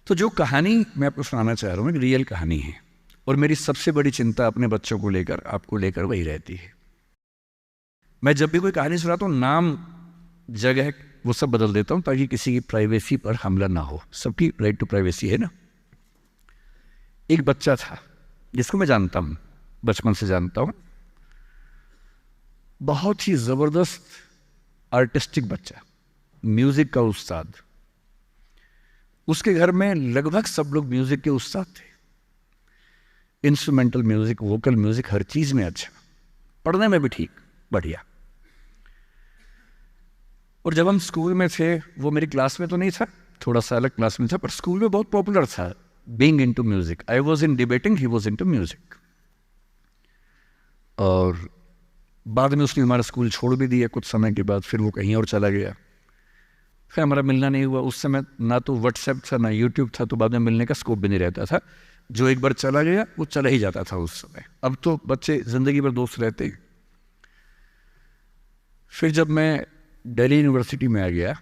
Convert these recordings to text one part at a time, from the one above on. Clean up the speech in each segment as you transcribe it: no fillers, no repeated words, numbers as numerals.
तो जो कहानी मैं आपको सुनाना चाह रहा हूँ एक रियल कहानी है, और मेरी सबसे बड़ी चिंता अपने बच्चों को लेकर, आपको लेकर वही रहती है। मैं जब भी कोई कहानी सुनाता हूँ, नाम, जगह, वो सब बदल देता हूँ ताकि किसी की प्राइवेसी पर हमला ना हो। सबकी राइट टू प्राइवेसी है ना। एक बच्चा था जिसको मैं जानता हूँ, बचपन से जानता हूँ, बहुत ही ज़बरदस्त आर्टिस्टिक बच्चा, म्यूज़िक का उस्ताद। उसके घर में लगभग सब लोग म्यूज़िक के उस्ताद थे, इंस्ट्रूमेंटल म्यूज़िक, वोकल म्यूज़िक, हर चीज़ में अच्छा, पढ़ने में भी ठीक, बढ़िया। और जब हम स्कूल में थे, वो मेरी क्लास में तो नहीं था, थोड़ा सा अलग क्लास में था, पर स्कूल में बहुत पॉपुलर था, being into music. I was in debating, he was into music. और बाद में उसने हमारा स्कूल छोड़ भी दिया कुछ समय के बाद, फिर वो कहीं और चला गया, फिर हमारा मिलना नहीं हुआ। उस समय ना तो व्हाट्सएप था ना यूट्यूब था, तो बाद में मिलने का स्कोप भी नहीं रहता था। जो एक बार चला गया वो चला ही जाता था उस समय। अब तो बच्चे ज़िंदगी भर दोस्त रहते हैं। फिर जब मैं दिल्ली यूनिवर्सिटी में आ गया,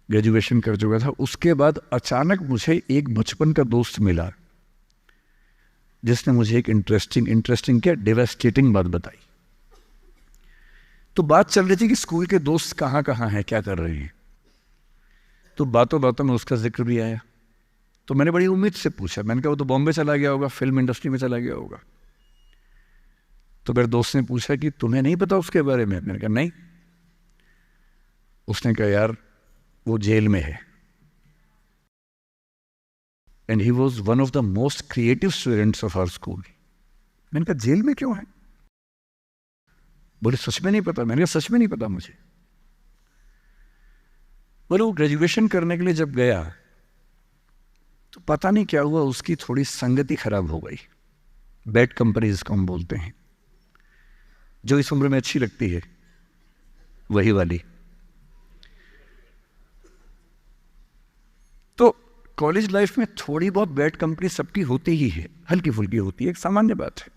ग्रेजुएशन कर चुका था, उसके बाद अचानक मुझे एक बचपन का दोस्त मिला जिसने मुझे एक इंटरेस्टिंग क्या, डेवास्टेटिंग बात बताई। तो बात चल रही थी कि स्कूल के दोस्त कहाँ कहाँ हैं, क्या कर रहे हैं। तो बातों बातों में उसका जिक्र भी आया। तो मैंने बड़ी उम्मीद से पूछा, मैंने कहा वो तो बॉम्बे चला गया होगा, फिल्म इंडस्ट्री में चला गया होगा। तो मेरे दोस्त ने पूछा कि तुम्हें नहीं पता उसके बारे में? मैंने कहा नहीं। उसने कहा यार वो जेल में है, and he was one of the most creative students of our school. मैंने कहा जेल में क्यों है? बोले सच में नहीं पता। मैंने कहा सच में नहीं पता मुझे। बोले वो ग्रेजुएशन करने के लिए जब गया तो पता नहीं क्या हुआ, उसकी थोड़ी संगति खराब हो गई। बैड कंपनी जिसको हम बोलते हैं, जो इस उम्र में अच्छी लगती है, वही वाली। तो कॉलेज लाइफ में थोड़ी बहुत बैड कंपनी सबकी होती ही है, हल्की फुल्की होती है, एक सामान्य बात है।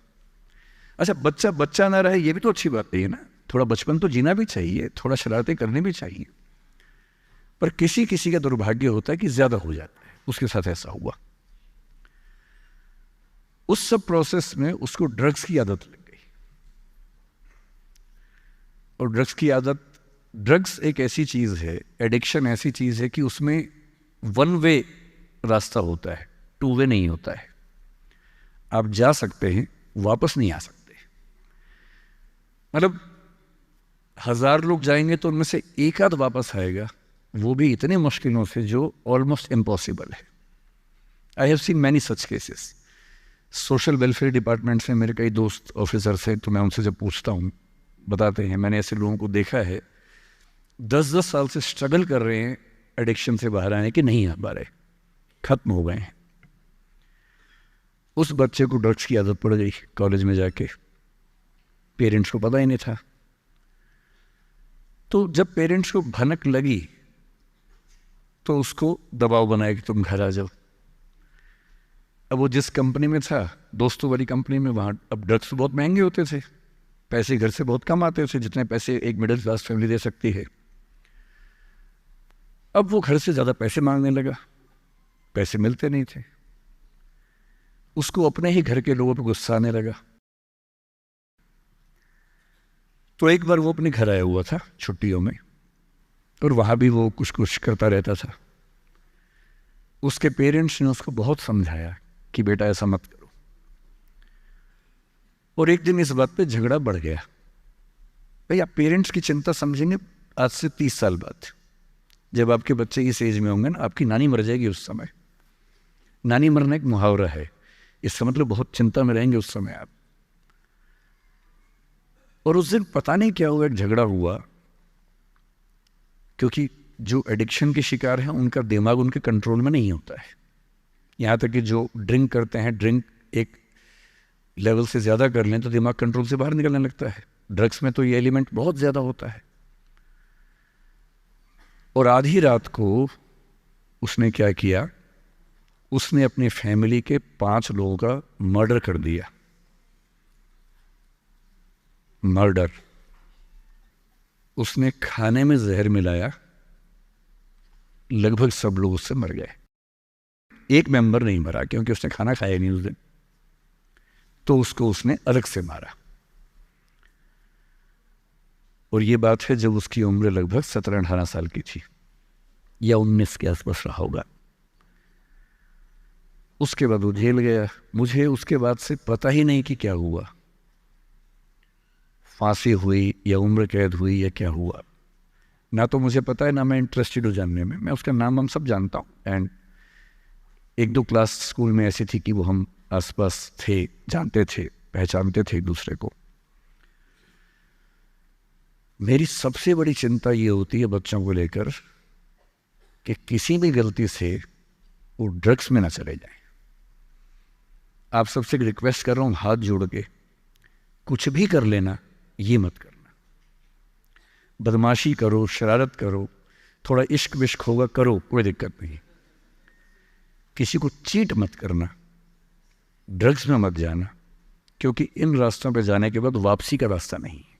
अच्छा, बच्चा बच्चा ना रहे ये भी तो अच्छी बात है ना। थोड़ा बचपन तो जीना भी चाहिए, थोड़ा शरारतें करनी भी चाहिए। पर किसी किसी का दुर्भाग्य होता है कि ज्यादा हो जाता है, उसके साथ ऐसा हुआ। उस सब प्रोसेस में उसको ड्रग्स की आदत लग गई। और ड्रग्स की आदत, ड्रग्स एक ऐसी चीज है, एडिक्शन ऐसी चीज है कि उसमें वन वे रास्ता होता है, टू वे नहीं होता है। आप जा सकते हैं, वापस नहीं आ सकते। मतलब 1000 लोग जाएंगे तो उनमें से एक आध वापस आएगा, वो भी इतने मुश्किलों से जो ऑलमोस्ट इम्पॉसिबल है। I have seen many such cases. Social welfare department से मेरे कई दोस्त ऑफिसर्स हैं, तो मैं उनसे जब पूछता हूँ बताते हैं, मैंने ऐसे लोगों को देखा है 10-10 साल से स्ट्रगल कर रहे हैं एडिक्शन से बाहर आने के, नहीं आ पा रहे, खत्म हो गए हैं। उस बच्चे को ड्रग्स की आदत पड़ गई कॉलेज में जाके, पेरेंट्स को पता ही नहीं था। तो जब पेरेंट्स को भनक लगी तो उसको दबाव बनाया कि तुम घर आ जाओ। अब वो जिस कंपनी में था, दोस्तों वाली कंपनी में, वहाँ अब ड्रग्स तो बहुत महंगे होते थे, पैसे घर से बहुत कम आते थे, जितने पैसे एक मिडिल क्लास फैमिली दे सकती है। अब वो घर से ज़्यादा पैसे मांगने लगा, पैसे मिलते नहीं थे। उसको अपने ही घर के लोगों पर गुस्सा आने लगा। तो एक बार वो अपने घर आया हुआ था छुट्टियों में, और वहाँ भी वो कुछ कुछ करता रहता था। उसके पेरेंट्स ने उसको बहुत समझाया कि बेटा ऐसा मत करो। और एक दिन इस बात पे झगड़ा बढ़ गया। भाई आप पेरेंट्स की चिंता समझेंगे आज से 30 साल बाद, जब आपके बच्चे इस एज में होंगे ना, आपकी नानी मर जाएगी उस समय। नानी मरना एक मुहावरा है, इसका मतलब बहुत चिंता में रहेंगे उस समय आप। और उस दिन पता नहीं क्या हुआ, एक झगड़ा हुआ, क्योंकि जो एडिक्शन के शिकार हैं उनका दिमाग उनके कंट्रोल में नहीं होता है। यहाँ तक कि जो ड्रिंक करते हैं, ड्रिंक एक लेवल से ज़्यादा कर लें तो दिमाग कंट्रोल से बाहर निकलने लगता है। ड्रग्स में तो ये एलिमेंट बहुत ज़्यादा होता है। और आधी रात को उसने क्या किया, उसने अपनी फैमिली के 5 लोगों का मर्डर कर दिया। मर्डर। उसने खाने में जहर मिलाया, लगभग सब लोग उससे मर गए। एक मेंबर नहीं मरा क्योंकि उसने खाना खाया नहीं उस दिन, तो उसको उसने अलग से मारा। और ये बात है जब उसकी उम्र लगभग 17-18 साल की थी या 19 के आसपास रहा होगा। उसके बाद वो जेल गया। मुझे उसके बाद से पता ही नहीं कि क्या हुआ, फांसी हुई या उम्र कैद हुई या क्या हुआ, ना तो मुझे पता है ना मैं इंटरेस्टेड हूँ जानने में। मैं उसका नाम हम सब जानता हूँ, एंड 1-2 क्लास स्कूल में ऐसी थी कि वो हम आसपास थे, जानते थे, पहचानते थे एक दूसरे को। मेरी सबसे बड़ी चिंता ये होती है बच्चों को लेकर कि किसी भी गलती से वो ड्रग्स में ना चले जाएं। आप सबसे रिक्वेस्ट कर रहा हूँ हाथ जोड़ के, कुछ भी कर लेना, ये मत करना। बदमाशी करो, शरारत करो, थोड़ा इश्क विश्क होगा करो, कोई दिक्कत नहीं। किसी को चीट मत करना, ड्रग्स में मत जाना, क्योंकि इन रास्तों पे जाने के बाद वापसी का रास्ता नहीं है,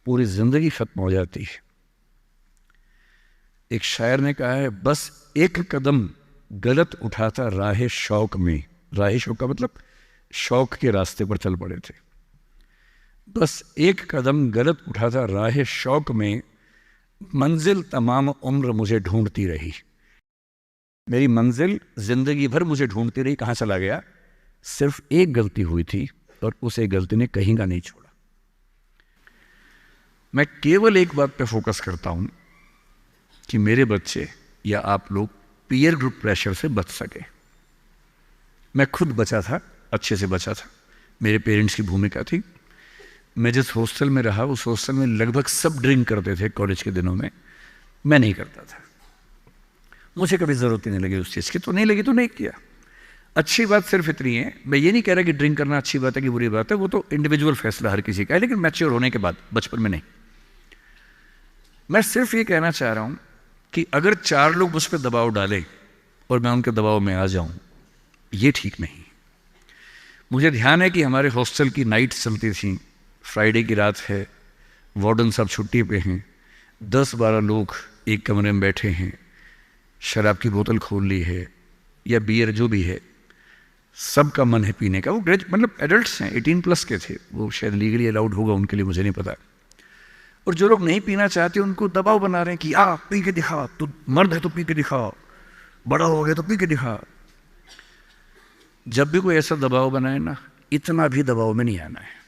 पूरी जिंदगी खत्म हो जाती है। एक शायर ने कहा है, बस एक कदम गलत उठाता राह शौक में, राह शौक का मतलब शौक के रास्ते पर चल पड़े थे। बस एक कदम गलत उठाता राह शौक में, मंजिल तमाम उम्र मुझे ढूंढती रही। मेरी मंजिल जिंदगी भर मुझे ढूंढती रही, कहाँ चला गया? सिर्फ एक गलती हुई थी और उस एक गलती ने कहीं का नहीं छोड़ा। मैं केवल एक बात पे फोकस करता हूं कि मेरे बच्चे या आप लोग पीयर ग्रुप प्रेशर से बच सके। मैं खुद बचा था, अच्छे से बचा था, मेरे पेरेंट्स की भूमिका थी। मैं जिस हॉस्टल में रहा उस हॉस्टल में लगभग सब ड्रिंक करते थे कॉलेज के दिनों में, मैं नहीं करता था। मुझे कभी ज़रूरत ही नहीं लगी उस चीज़ की, तो नहीं लगी तो नहीं किया। अच्छी बात सिर्फ इतनी है, मैं ये नहीं कह रहा कि ड्रिंक करना अच्छी बात है कि बुरी बात है, वो तो इंडिविजुअल फैसला हर किसी का है, लेकिन मैच्योर होने के बाद, बचपन में नहीं। मैं सिर्फ ये कहना चाह रहा हूँ कि अगर 4 लोग मुझ पर दबाव डालें और मैं उनके दबाव में आ जाऊँ, ये ठीक नहीं। मुझे ध्यान है कि हमारे हॉस्टल की नाइट चलती थी, फ्राइडे की रात है, वार्डन साहब छुट्टी पे हैं, 10-12 लोग एक कमरे में बैठे हैं, शराब की बोतल खोल ली है या बियर जो भी है, सबका मन है पीने का। वो मतलब एडल्ट्स हैं, 18+ के थे, वो शायद लीगली अलाउड होगा उनके लिए, मुझे नहीं पता। और जो लोग नहीं पीना चाहते उनको दबाव बना रहे हैं कि आ पी के दिखा, तू मर्द है तो पी के दिखा, बड़ा हो गया तो पी के दिखा। जब भी कोई ऐसा दबाव बनाए ना, इतना भी दबाव में नहीं आना है।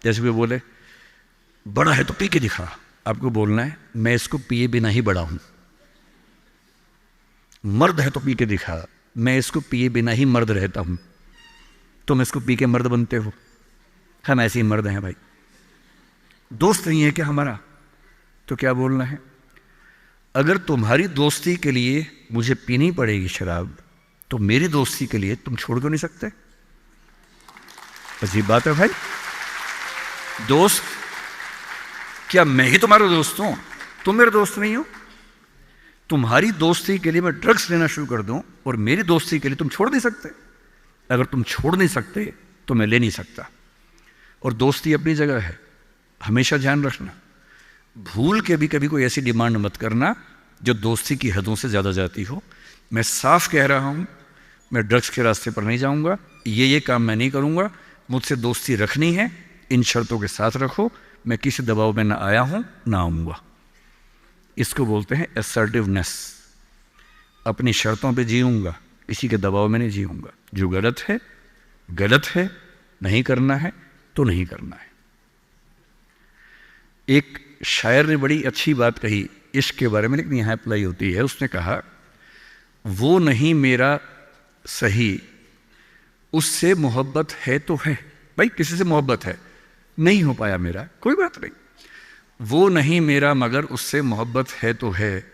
जैसे कोई बोले बड़ा है तो पी के दिखा, आपको बोलना है मैं इसको पिए बिना ही बड़ा हूं। मर्द है तो पी के दिखा, मैं इसको पिए बिना ही मर्द रहता हूं। तुम इसको पी के मर्द बनते हो, हम ऐसे ही मर्द हैं भाई। दोस्त नहीं है क्या हमारा? तो क्या बोलना है? अगर तुम्हारी दोस्ती के लिए मुझे पीनी पड़ेगी शराब, तो मेरी दोस्ती के लिए तुम छोड़ क्यों नहीं सकते? अजीब बात है भाई। दोस्त, क्या मैं ही तुम्हारा दोस्त हूं? तुम मेरे दोस्त नहीं हो? तुम्हारी दोस्ती के लिए मैं ड्रग्स लेना शुरू कर दूं और मेरी दोस्ती के लिए तुम छोड़ नहीं सकते? अगर तुम छोड़ नहीं सकते तो मैं ले नहीं सकता। और दोस्ती अपनी जगह है, हमेशा ध्यान रखना। भूल के भी कभी कोई ऐसी डिमांड मत करना जो दोस्ती की हदों से ज़्यादा जाती हो। मैं साफ कह रहा हूं, मैं ड्रग्स के रास्ते पर नहीं जाऊंगा, ये काम मैं नहीं करूंगा। मुझसे दोस्ती रखनी है, इन शर्तों के साथ रखो। मैं किसी दबाव में ना आया हूं ना आऊंगा। इसको बोलते हैं असर्टिवनेस। अपनी शर्तों पे जीऊंगा, किसी के दबाव में नहीं जीऊंगा। जो गलत है गलत है, नहीं करना है तो नहीं करना है। एक शायर ने बड़ी अच्छी बात कही इश्क के बारे में, लेकिन यहाँ अप्लाई होती है। उसने कहा, वो नहीं मेरा सही, उससे मोहब्बत है तो है। भाई किसी से मोहब्बत है, नहीं हो पाया मेरा, कोई बात नहीं। वो नहीं मेरा मगर उससे मोहब्बत है तो है।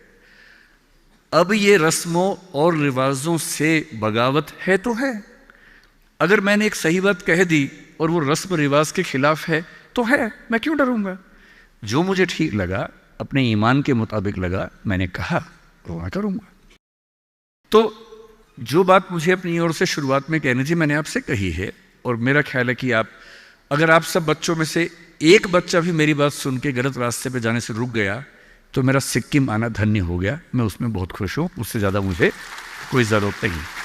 अब ये रस्मों और रिवाजों से बगावत है तो है। अगर मैंने एक सही बात कह दी और वो रस्म रिवाज के खिलाफ है तो है, मैं क्यों डरूंगा? जो मुझे ठीक लगा, अपने ईमान के मुताबिक लगा, मैंने कहा तो मैं करूंगा। तो जो बात मुझे अपनी ओर से शुरुआत में कहनी थी मैंने आपसे कही है। और मेरा ख्याल है कि अगर आप सब बच्चों में से एक बच्चा भी मेरी बात सुन के गलत रास्ते पे जाने से रुक गया तो मेरा सिक्किम आना धन्य हो गया। मैं उसमें बहुत खुश हूँ, उससे ज़्यादा मुझे कोई ज़रूरत नहीं।